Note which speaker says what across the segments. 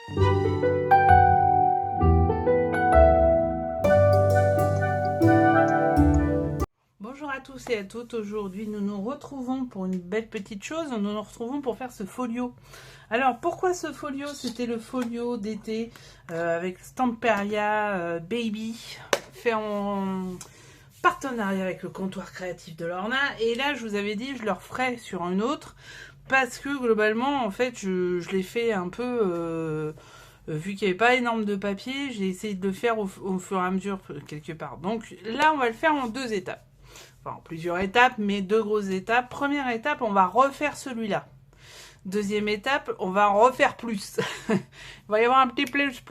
Speaker 1: Bonjour à tous et à toutes, aujourd'hui nous nous retrouvons pour une belle petite chose, nous nous retrouvons pour faire ce folio. Alors pourquoi ce folio? C'était le folio d'été avec Stamperia Baby, fait en partenariat avec le comptoir créatif de Lorna, et là je vous avais dit je le referai sur un autre, parce que globalement en fait je l'ai fait un peu... vu qu'il n'y avait pas énorme de papier, j'ai essayé de le faire au fur et à mesure quelque part. Donc là on va le faire en deux étapes. Enfin, plusieurs étapes, mais deux grosses étapes. Première étape, on va refaire celui-là. Deuxième étape, on va en refaire plus. Il va y avoir un petit plus.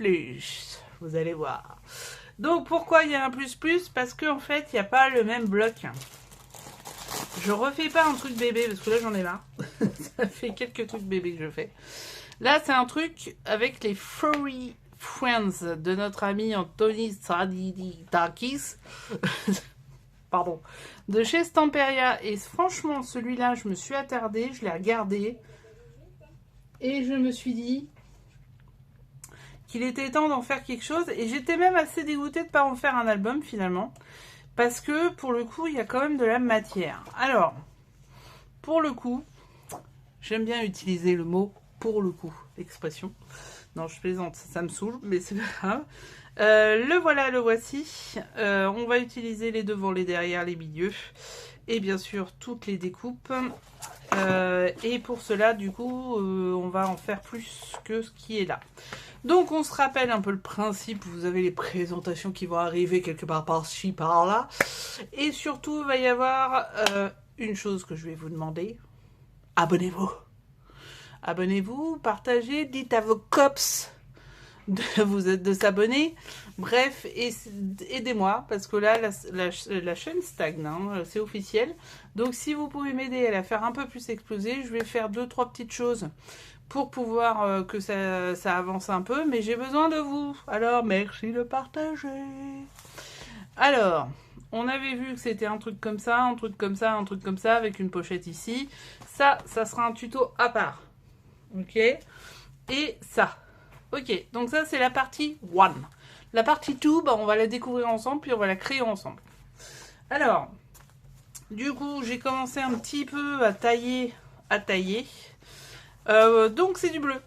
Speaker 1: Vous allez voir. Donc, pourquoi il y a un plus? Parce qu'en fait, il n'y a pas le même bloc. Je refais pas un truc bébé, parce que là, j'en ai marre. Ça fait quelques trucs bébés que je fais. Là, c'est un truc avec les Furry Friends de notre ami Anthony Stradidakis. Pardon, de chez Stamperia. Et franchement, celui-là, je me suis attardée, je l'ai regardé. Et je me suis dit qu'il était temps d'en faire quelque chose. Et j'étais même assez dégoûtée de ne pas en faire un album, finalement. Parce que, pour le coup, il y a quand même de la matière. Alors, pour le coup, j'aime bien utiliser le mot « pour le coup », l'expression. Non, je plaisante, ça me saoule, mais c'est pas grave. Le voilà, le voici. On va utiliser les devants, les derrière, les milieux. Et bien sûr, toutes les découpes. Et pour cela, du coup, on va en faire plus que ce qui est là. Donc, on se rappelle un peu le principe. Vous avez les présentations qui vont arriver quelque part par-ci, par-là. Et surtout, il va y avoir une chose que je vais vous demander. Abonnez-vous. Abonnez-vous, partagez, dites à vos cops de s'abonner. Bref, aidez-moi, parce que là, la chaîne stagne, hein, c'est officiel. Donc, si vous pouvez m'aider à la faire un peu plus exploser, je vais faire 2-3 petites choses pour pouvoir que ça avance un peu. Mais j'ai besoin de vous. Alors, merci de partager. Alors, on avait vu que c'était un truc comme ça, un truc comme ça, un truc comme ça, avec une pochette ici. Ça sera un tuto à part. Ok, et ça. Ok, donc ça c'est la partie 1. La partie 2, bah, on va la découvrir ensemble, puis on va la créer ensemble. Alors, du coup, j'ai commencé un petit peu à tailler. Donc c'est du bleu.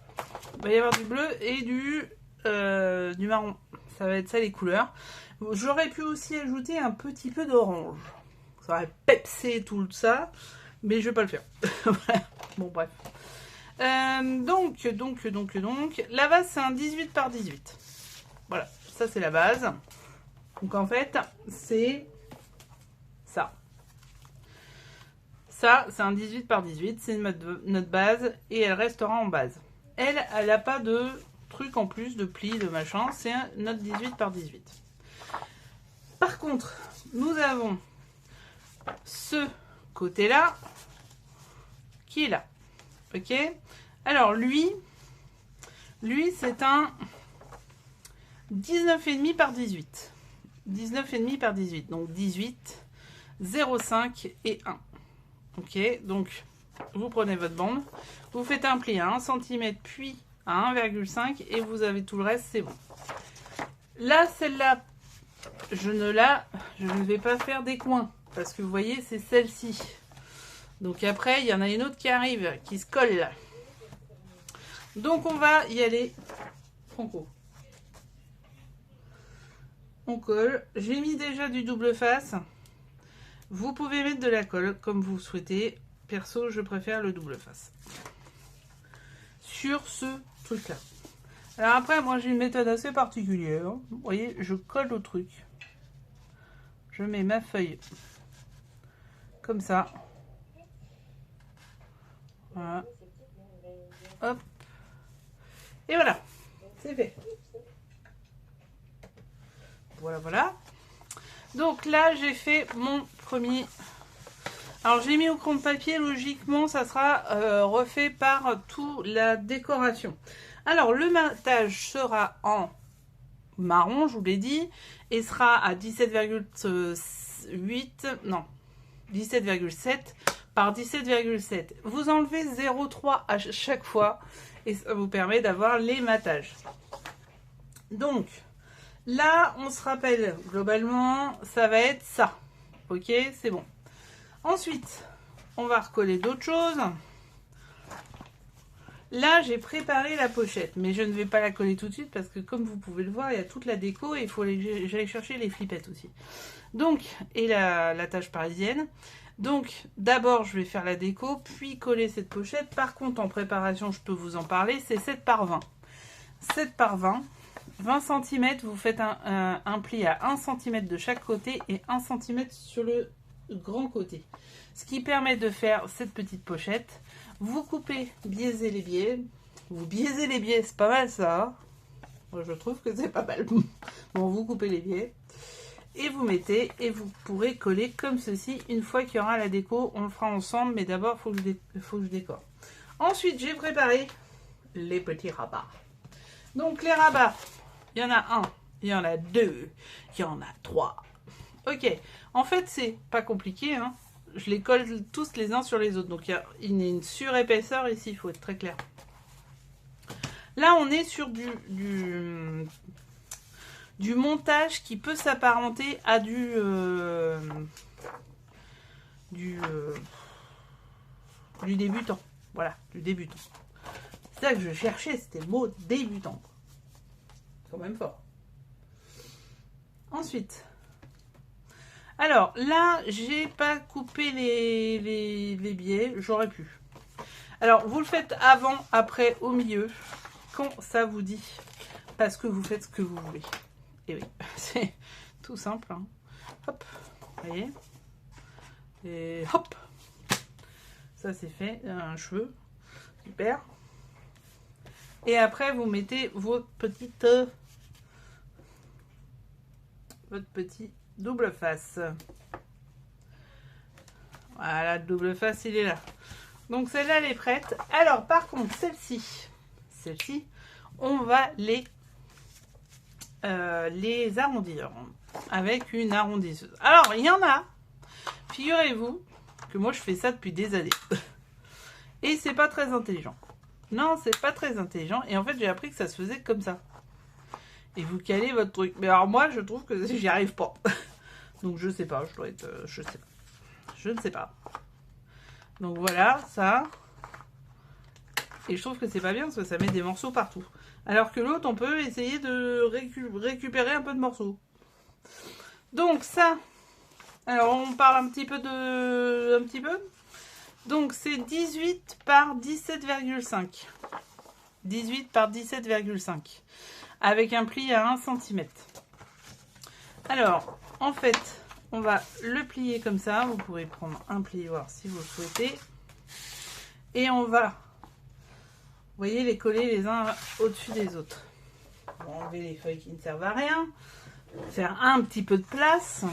Speaker 1: Il va y avoir du bleu et du marron. Ça va être ça les couleurs. J'aurais pu aussi ajouter un petit peu d'orange. Ça aurait pepsé tout ça, mais je vais pas le faire. Bon, bref. Donc, la base c'est un 18 par 18. Voilà, ça c'est la base. Donc en fait, c'est ça. Ça, c'est un 18 par 18, c'est notre base et elle restera en base. Elle n'a pas de truc en plus, de plis, de machin, c'est notre 18 par 18. Par contre, nous avons ce côté-là qui est là. Ok, alors lui c'est un 19,5 par 18. 19,5 par 18, donc 18, 0,5 et 1. Ok, donc vous prenez votre bande, vous faites un pli à 1 cm puis à 1,5 et vous avez tout le reste, c'est bon. Là, celle-là, je ne vais pas faire des coins parce que vous voyez, c'est celle-ci. Donc après, il y en a une autre qui arrive, qui se colle là. Donc on va y aller franco. On colle. J'ai mis déjà du double face. Vous pouvez mettre de la colle comme vous souhaitez. Perso, je préfère le double face. Sur ce truc-là. Alors après, moi j'ai une méthode assez particulière. Vous voyez, je colle au truc. Je mets ma feuille comme ça. Voilà. Hop. Et voilà. C'est fait. Voilà, voilà. Donc là, j'ai fait mon premier. Alors, j'ai mis au crayon de papier. Logiquement, ça sera refait par toute la décoration. Alors, le matage sera en marron, je vous l'ai dit, et sera à 17,8. Non, 17,7 par 17,7. Vous enlevez 0,3 à chaque fois et ça vous permet d'avoir les mattages. Donc, là, on se rappelle, globalement, ça va être ça. Ok, c'est bon. Ensuite, on va recoller d'autres choses. Là, j'ai préparé la pochette, mais je ne vais pas la coller tout de suite parce que comme vous pouvez le voir, il y a toute la déco et il faut j'allais chercher les flippettes aussi. Donc, et la tâche parisienne. Donc, d'abord, je vais faire la déco, puis coller cette pochette. Par contre, en préparation, je peux vous en parler, c'est 7 par 20. 7 par 20, 20 cm, vous faites un pli à 1 cm de chaque côté et 1 cm sur le grand côté. Ce qui permet de faire cette petite pochette. Vous coupez, biaisez les biais. Vous biaisez les biais, c'est pas mal ça. Moi, je trouve que c'est pas mal. Bon, vous coupez les biais. Et vous mettez, et vous pourrez coller comme ceci. Une fois qu'il y aura la déco, on le fera ensemble. Mais d'abord, il faut que je décore. Ensuite, j'ai préparé les petits rabats. Donc, les rabats, il y en a un, il y en a deux, il y en a trois. Ok, en fait, c'est pas compliqué, hein. Je les colle tous les uns sur les autres. Donc, il y a une surépaisseur ici, il faut être très clair. Là, on est sur du montage qui peut s'apparenter à du débutant. Voilà, du débutant. C'est ça que je cherchais, c'était le mot débutant. C'est quand même fort. Ensuite... Alors, là, j'ai pas coupé les biais, j'aurais pu. Alors, vous le faites avant, après, au milieu, quand ça vous dit. Parce que vous faites ce que vous voulez. Et oui, c'est tout simple. Hein. Hop, vous voyez. Et hop. Ça, c'est fait, un cheveu. Super. Et après, vous mettez votre petit double face. Voilà, le double face, il est là. Donc celle-là, elle est prête. Alors, par contre, celle-ci, on va les arrondir avec une arrondisseuse. Alors, il y en a, figurez-vous, que moi, je fais ça depuis des années. Et c'est pas très intelligent. Non, c'est pas très intelligent. Et en fait, j'ai appris que ça se faisait comme ça. Et vous calez votre truc. Mais alors moi, je trouve que j'y arrive pas. Donc je sais pas, je dois être... je sais pas. Je ne sais pas. Donc voilà, ça. Et je trouve que c'est pas bien parce que ça met des morceaux partout. Alors que l'autre, on peut essayer de récupérer un peu de morceaux. Donc ça. Alors on parle un petit peu de... Donc c'est 18 par 17,5. 18 par 17,5. Avec un pli à 1 cm. Alors, en fait, on va le plier comme ça. Vous pourrez prendre un plioir si vous le souhaitez. Et on va, vous voyez, les coller les uns au-dessus des autres. On va enlever les feuilles qui ne servent à rien. Faire un petit peu de place.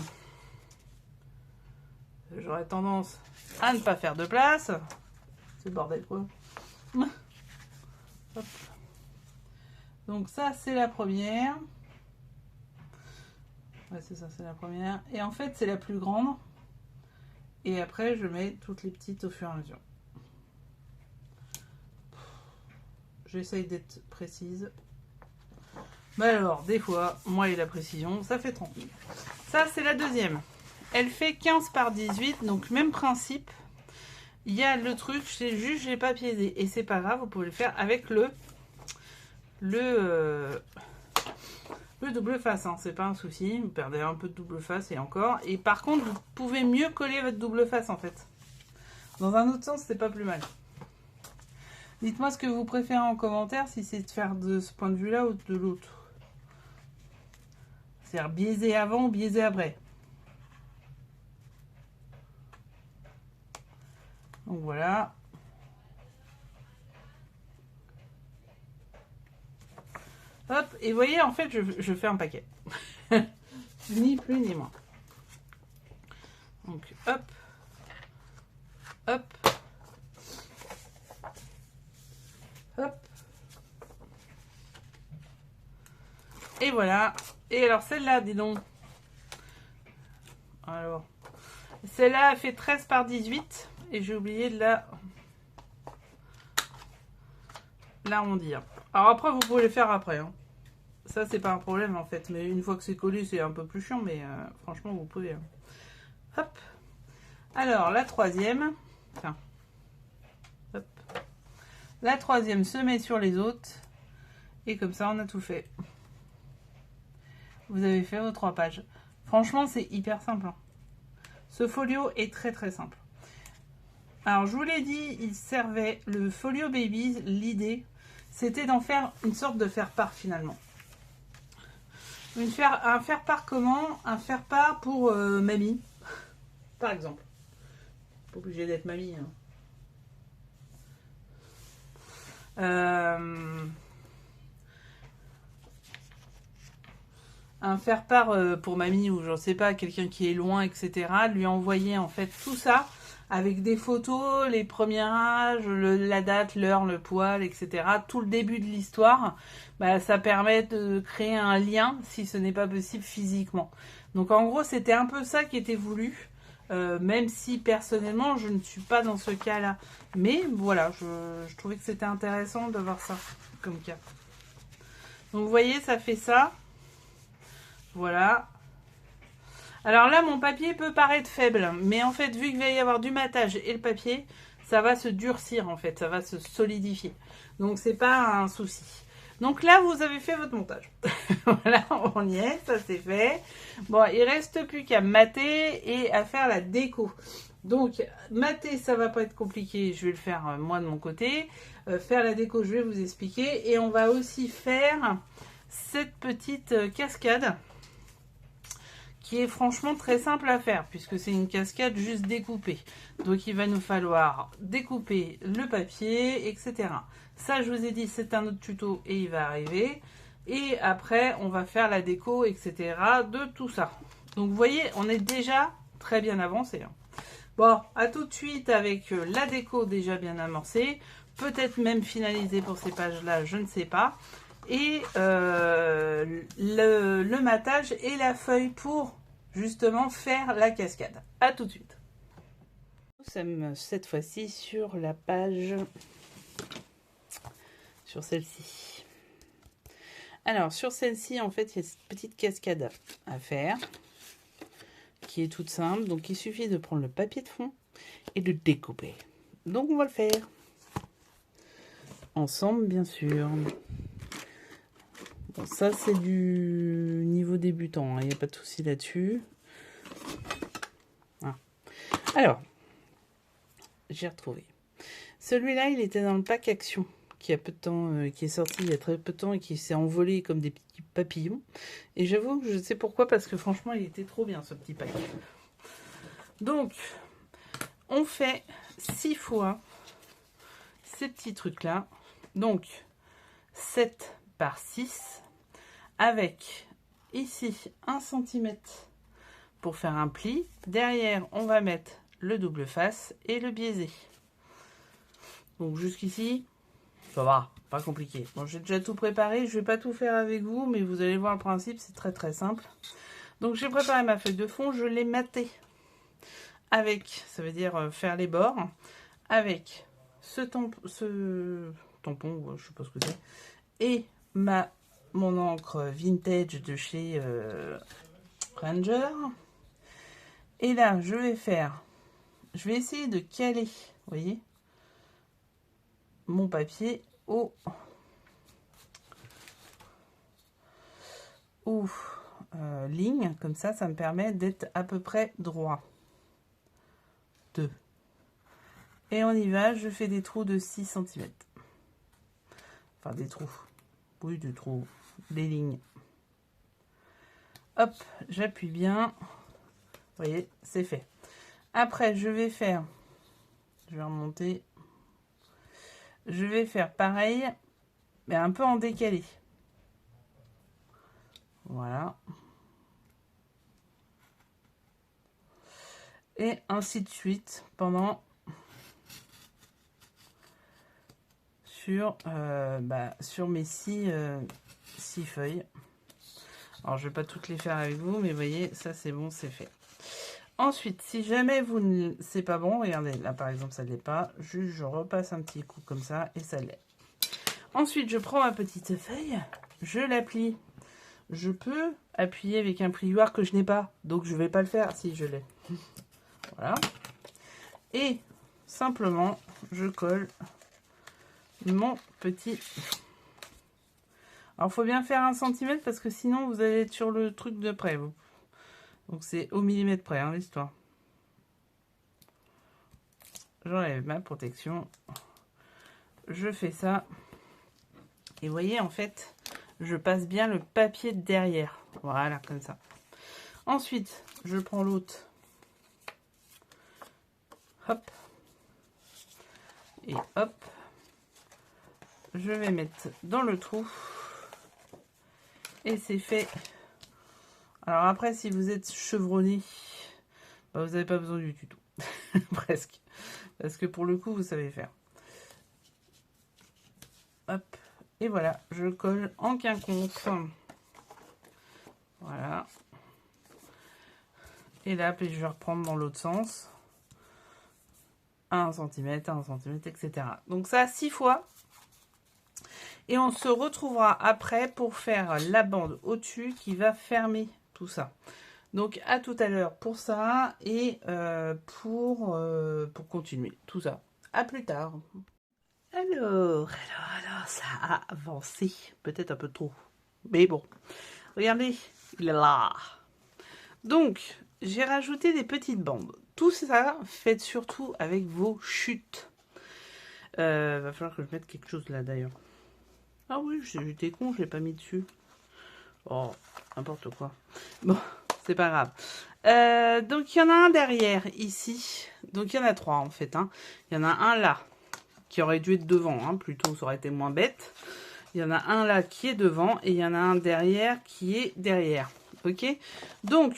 Speaker 1: J'aurais tendance à ne pas faire de place. C'est le bordel, quoi. Hop. Donc ça, c'est la première. Ouais, c'est ça, c'est la première. Et en fait, c'est la plus grande. Et après, je mets toutes les petites au fur et à mesure. J'essaye d'être précise. Mais alors, des fois, moi et la précision, ça fait 30 000. Ça, c'est la deuxième. Elle fait 15 par 18, donc même principe. Il y a le truc, c'est juste, je l'ai pas piédé. Et c'est pas grave, vous pouvez le faire avec le double face, hein, c'est pas un souci. Vous perdez un peu de double face et encore. Et par contre, vous pouvez mieux coller votre double face en fait. Dans un autre sens, c'est pas plus mal. Dites-moi ce que vous préférez en commentaire, si c'est de faire de ce point de vue-là ou de l'autre. C'est-à-dire biaiser avant ou biaiser après. Donc voilà. Hop, et vous voyez, en fait, je fais un paquet. Ni plus ni moins. Donc, hop. Hop. Hop. Et voilà. Et alors, celle-là, dis donc. Alors, celle-là, elle fait 13 par 18. Et j'ai oublié de la... l'arrondir. Alors après, vous pouvez le faire après. Hein. Ça, c'est pas un problème en fait. Mais une fois que c'est collé, c'est un peu plus chiant. Mais franchement, vous pouvez. Hein. Hop. Alors, la troisième. Enfin. Hop. La troisième se met sur les autres. Et comme ça, on a tout fait. Vous avez fait vos 3 pages. Franchement, c'est hyper simple. Hein. Ce folio est très très simple. Alors, je vous l'ai dit, il servait, le folio baby, l'idée, c'était d'en faire une sorte de faire-part finalement. Un faire-part comment? Un faire-part pour mamie, par exemple. Pas obligé d'être mamie. Hein. Un faire-part pour mamie ou je sais pas, quelqu'un qui est loin, etc. Lui envoyer en fait tout ça avec des photos, les premiers âges, la date, l'heure, le poil, etc. Tout le début de l'histoire, bah, ça permet de créer un lien si ce n'est pas possible physiquement. Donc en gros, c'était un peu ça qui était voulu, même si personnellement, je ne suis pas dans ce cas-là. Mais voilà, je trouvais que c'était intéressant d'avoir ça comme cas. Donc vous voyez, ça fait ça. Voilà. Alors là, mon papier peut paraître faible, mais en fait, vu qu'il va y avoir du matage et le papier, ça va se durcir en fait, ça va se solidifier. Donc c'est pas un souci. Donc là, vous avez fait votre montage. Voilà, on y est, ça c'est fait. Bon, il reste plus qu'à mater et à faire la déco. Donc, mater, ça va pas être compliqué, je vais le faire moi de mon côté. Faire la déco, je vais vous expliquer. Et on va aussi faire cette petite cascade qui est franchement très simple à faire puisque c'est une cascade juste découpée. Donc il va nous falloir découper le papier, etc. Ça, je vous ai dit, c'est un autre tuto et il va arriver. Et après, on va faire la déco, etc. de tout ça. Donc vous voyez, on est déjà très bien avancé. Hein. Bon, à tout de suite avec la déco déjà bien amorcée. Peut-être même finalisée pour ces pages-là, je ne sais pas. Et le matage et la feuille pour justement faire la cascade. A tout de suite. Nous sommes cette fois-ci sur la page, sur celle-ci. Alors sur celle-ci, en fait, il y a cette petite cascade à faire qui est toute simple. Donc il suffit de prendre le papier de fond et de découper. Donc on va le faire ensemble, bien sûr. Bon, ça, c'est du niveau débutant. Il n'y a pas de souci là-dessus. Ah. Alors, j'ai retrouvé. Celui-là, il était dans le pack Action, qui a peu de temps, qui est sorti il y a très peu de temps et qui s'est envolé comme des petits papillons. Et j'avoue que je sais pourquoi, parce que franchement, il était trop bien, ce petit pack. Donc, on fait 6 fois ces petits trucs-là. Donc, 7 par 6. Avec ici 1 cm pour faire un pli. Derrière, on va mettre le double face et le biaisé. Donc jusqu'ici, ça va, pas compliqué. Bon, j'ai déjà tout préparé, je vais pas tout faire avec vous, mais vous allez voir le principe, c'est très très simple. Donc j'ai préparé ma feuille de fond, je l'ai matée avec, ça veut dire faire les bords, avec ce tampon, je sais pas ce que c'est, et mon encre vintage de chez Ranger. Et là, je vais essayer de caler, vous voyez, mon papier aux lignes. Comme ça, ça me permet d'être à peu près droit. 2. Et on y va, je fais des trous de 6 cm. Enfin, des trous. Oui, des trous. Des lignes. Hop, j'appuie bien. Vous voyez, c'est fait. Après, je vais remonter. Je vais faire pareil, mais un peu en décalé. Voilà. Et ainsi de suite pendant sur mes 6 feuilles. Alors, je vais pas toutes les faire avec vous, mais vous voyez, ça c'est bon, c'est fait. Ensuite, si jamais c'est pas bon, regardez, là par exemple ça ne l'est pas, juste je repasse un petit coup comme ça et ça l'est. Ensuite, je prends ma petite feuille, je la plie. Je peux appuyer avec un plioir que je n'ai pas, donc je vais pas le faire. Si, je l'ai. Voilà. Et simplement, je colle mon petit... Alors, il faut bien faire 1 cm parce que sinon, vous allez être sur le truc de près. Vous. Donc, c'est au millimètre près, hein, l'histoire. J'enlève ma protection. Je fais ça. Et vous voyez, en fait, je passe bien le papier derrière. Voilà, comme ça. Ensuite, je prends l'autre. Hop. Et hop. Je vais mettre dans le trou. Et c'est fait. Alors après, si vous êtes chevronné, bah, vous n'avez pas besoin du tuto. Presque. Parce que pour le coup, vous savez faire. Hop. Et voilà, je colle en quinconce. Voilà. Et là, puis je vais reprendre dans l'autre sens. 1 cm, 1 cm, etc. Donc ça, 6 fois. Et on se retrouvera après pour faire la bande au-dessus qui va fermer tout ça. Donc à tout à l'heure pour ça et pour continuer tout ça. À plus tard. Alors, ça a avancé. Peut-être un peu trop. Mais bon, regardez, il est là. Donc, j'ai rajouté des petites bandes. Tout ça, faites surtout avec vos chutes. Va falloir que je mette quelque chose là d'ailleurs. Ah oui, j'étais con, je l'ai pas mis dessus. Oh, n'importe quoi. Bon, c'est pas grave. Donc, il y en a un derrière, ici. Donc, il y en a 3 en fait. Hein. Il y en a un là, qui aurait dû être devant. Hein, plutôt, ça aurait été moins bête. Il y en a un là qui est devant. Et il y en a un derrière qui est derrière. Ok. Donc,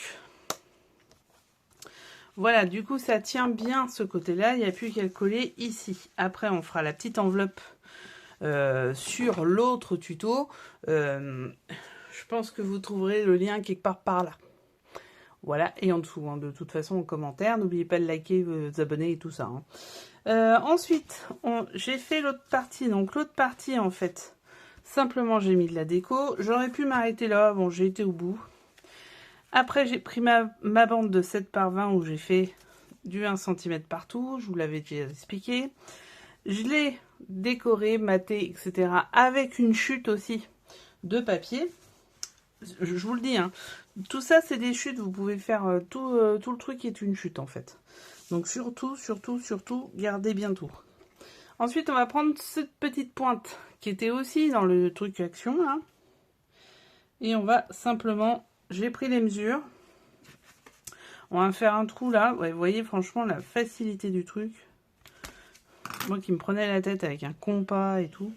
Speaker 1: voilà, du coup, ça tient bien ce côté-là. Il n'y a plus qu'à le coller ici. Après, on fera la petite enveloppe sur l'autre tuto. Je pense que vous trouverez le lien quelque part par là. Voilà, et en dessous, hein, de toute façon, en commentaire. N'oubliez pas de liker, vous abonner et tout ça. Hein. Ensuite, j'ai fait l'autre partie. Donc, l'autre partie, en fait, simplement, j'ai mis de la déco. J'aurais pu m'arrêter là. Bon, j'ai été au bout. Après, j'ai pris ma bande de 7 par 20 où j'ai fait du 1 cm partout. Je vous l'avais déjà expliqué. Je l'ai décoré, maté, etc. avec une chute aussi de papier. Je vous le dis, hein, tout ça, c'est des chutes. Vous pouvez faire tout le truc est une chute, en fait. Donc, surtout, gardez bien tout. Ensuite, on va prendre cette petite pointe qui était aussi dans le truc action, là. Et on va simplement... J'ai pris les mesures. On va faire un trou là. Ouais, vous voyez franchement la facilité du truc. Moi qui me prenais la tête avec un compas et tout.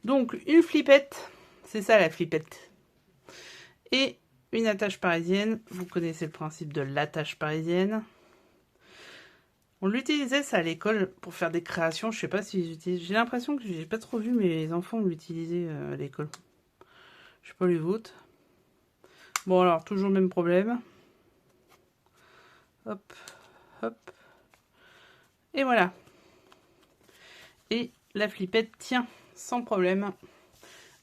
Speaker 1: Donc une flippette. C'est ça la flippette. Et une attache parisienne. Vous connaissez le principe de l'attache parisienne. On l'utilisait ça à l'école pour faire des créations. Je sais pas si j'utilise. J'ai l'impression que j'ai pas trop vu mes enfants l'utiliser à l'école. Je sais pas les vôtres. Bon alors, toujours le même problème. Hop, hop. Et voilà. Et la flippette tient sans problème.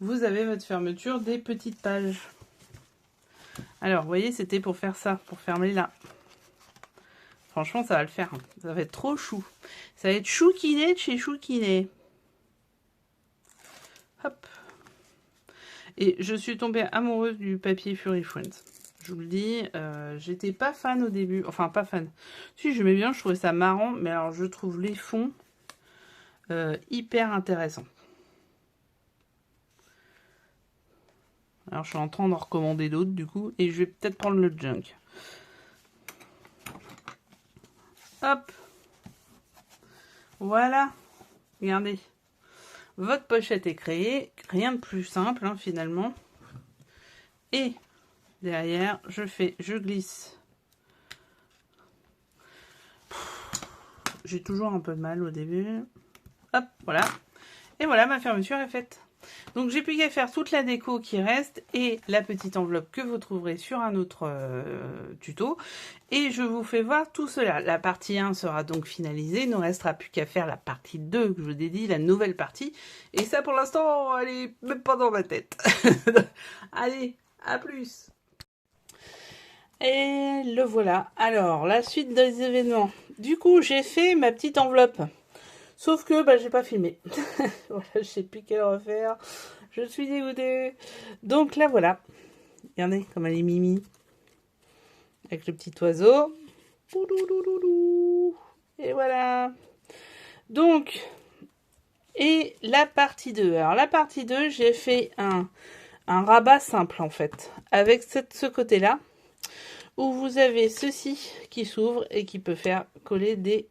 Speaker 1: Vous avez votre fermeture des petites pages. Alors, vous voyez, c'était pour faire ça, pour fermer là. Franchement, ça va le faire. Ça va être trop chou. Ça va être chouquiné de chez chouquiné. Hop. Et je suis tombée amoureuse du papier Fury Friends. Je vous le dis, j'étais pas fan au début. Enfin, pas fan. Si, j'aimais bien, je trouvais ça marrant. Mais alors, je trouve les fonds hyper intéressants. Alors, je suis en train d'en recommander d'autres, du coup. Et je vais peut-être prendre le junk. Hop. Voilà. Regardez. Votre pochette est créée. Rien de plus simple, hein, finalement. Et derrière, je glisse. J'ai toujours un peu de mal au début. Hop, voilà. Et voilà, ma fermeture est faite. Donc j'ai plus qu'à faire toute la déco qui reste et la petite enveloppe que vous trouverez sur un autre tuto. Et je vous fais voir tout cela. La partie 1 sera donc finalisée. Il ne restera plus qu'à faire la partie 2 que je vous dédie, la nouvelle partie. Et ça pour l'instant, elle est même pas dans ma tête. Allez, à plus. Et le voilà. Alors, la suite des événements. Du coup, j'ai fait ma petite enveloppe. Sauf que j'ai pas filmé. Voilà, je sais plus quelle refaire. Je suis dégoûtée. Donc là, voilà. Regardez comme elle est mimi. Avec le petit oiseau. Et voilà. Donc, et la partie 2. Alors, la partie 2, j'ai fait un rabat simple, en fait. Avec ce côté-là. Où vous avez ceci qui s'ouvre et qui peut faire coller des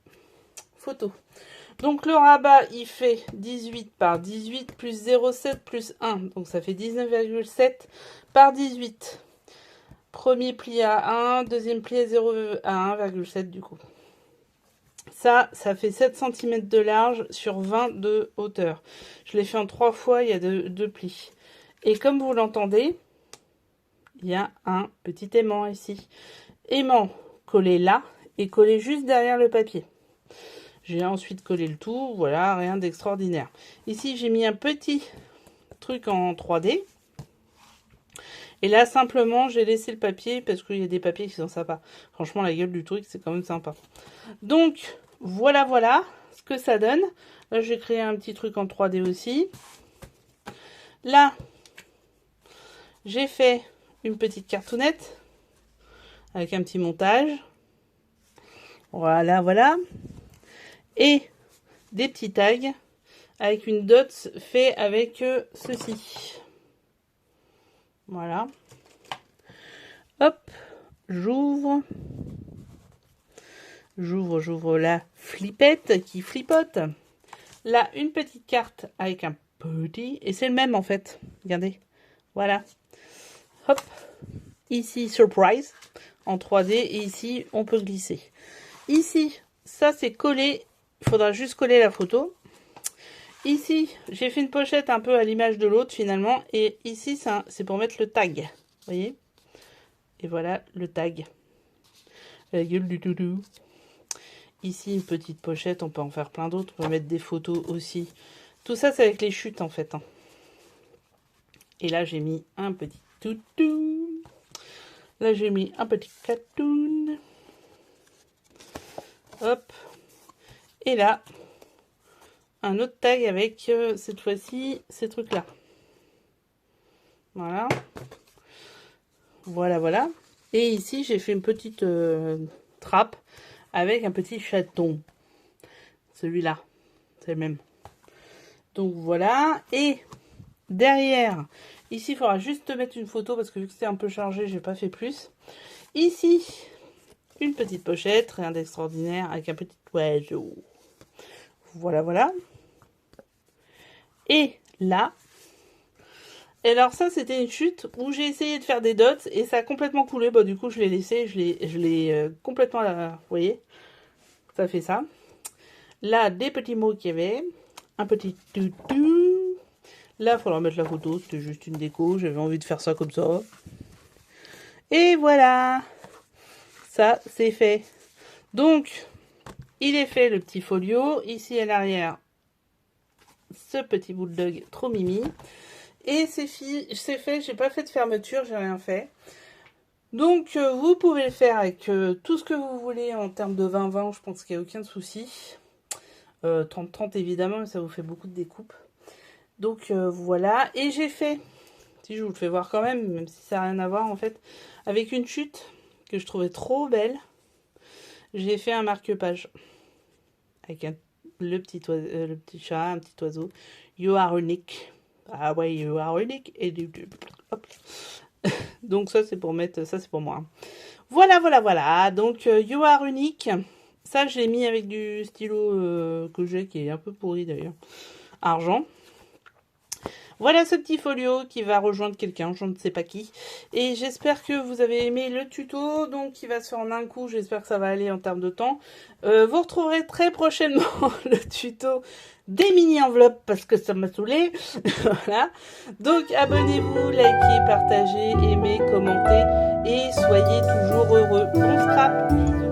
Speaker 1: photos. Donc le rabat, il fait 18 par 18 plus 0,7 plus 1. Donc ça fait 19,7 par 18. Premier pli à 1, deuxième pli à 1,7 du coup. Ça fait 7 cm de large sur 20 de hauteur. Je l'ai fait en 3 fois, il y a deux plis. Et comme vous l'entendez, il y a un petit aimant ici. Aimant collé là et collé juste derrière le papier. J'ai ensuite collé le tout, voilà, rien d'extraordinaire. Ici, j'ai mis un petit truc en 3D. Et là, simplement, j'ai laissé le papier parce qu'il y a des papiers qui sont sympas. Franchement, la gueule du truc, c'est quand même sympa. Donc, voilà ce que ça donne. Là, j'ai créé un petit truc en 3D aussi. Là, j'ai fait une petite cartoonette avec un petit montage. Voilà. Et des petits tags avec une dot fait avec ceci. Voilà. Hop, j'ouvre la flippette qui flipote. Là, une petite carte avec un petit, et c'est le même en fait. Regardez, voilà. Hop, ici surprise en 3D et ici on peut glisser. Ici, ça c'est collé. Il faudra juste coller la photo. Ici, j'ai fait une pochette un peu à l'image de l'autre finalement. Et ici, c'est pour mettre le tag. Vous voyez? Et voilà le tag. La gueule du doudou. Ici, une petite pochette. On peut en faire plein d'autres. On peut mettre des photos aussi. Tout ça, c'est avec les chutes en fait. Et là, j'ai mis un petit toutou. Là, j'ai mis un petit cartoon. Hop. Et là, un autre tag avec, cette fois-ci, ces trucs-là. Voilà. Voilà. Et ici, j'ai fait une petite trappe avec un petit chaton. Celui-là, c'est le même. Donc voilà. Et derrière, ici, il faudra juste mettre une photo parce que vu que c'est un peu chargé, j'ai pas fait plus. Ici, une petite pochette, rien d'extraordinaire, avec un petit oiseau. Voilà. Et là, et alors ça c'était une chute où j'ai essayé de faire des dots et ça a complètement coulé. Du coup je l'ai laissé, je l'ai complètement, vous voyez, ça fait ça. Là des petits mots qu'il y avait, un petit toutou. Là il faudra mettre la photo, c'était juste une déco, j'avais envie de faire ça comme ça. Et voilà, ça c'est fait. Donc il est fait le petit folio, ici à l'arrière. Ce petit bulldog trop mimi. Et c'est fait, j'ai pas fait de fermeture, j'ai rien fait. Donc vous pouvez le faire avec tout ce que vous voulez en termes de 20-20, je pense qu'il n'y a aucun souci. 30-30 évidemment, mais ça vous fait beaucoup de découpes. Donc voilà, et j'ai fait, si je vous le fais voir quand même si ça n'a rien à voir en fait, avec une chute que je trouvais trop belle, j'ai fait un marque-page. Avec le petit chat, un petit oiseau. You are unique. Ah ouais, you are unique. Et hop. Donc ça c'est pour mettre, ça c'est pour moi. Voilà. Donc you are unique. Ça je l'ai mis avec du stylo que j'ai qui est un peu pourri d'ailleurs. Argent. Voilà ce petit folio qui va rejoindre quelqu'un, je ne sais pas qui. Et j'espère que vous avez aimé le tuto, donc qui va se faire en un coup, j'espère que ça va aller en termes de temps. Vous retrouverez très prochainement le tuto des mini-enveloppes parce que ça m'a saoulé. Voilà. Donc abonnez-vous, likez, partagez, aimez, commentez et soyez toujours heureux. Bon scrap, bisous.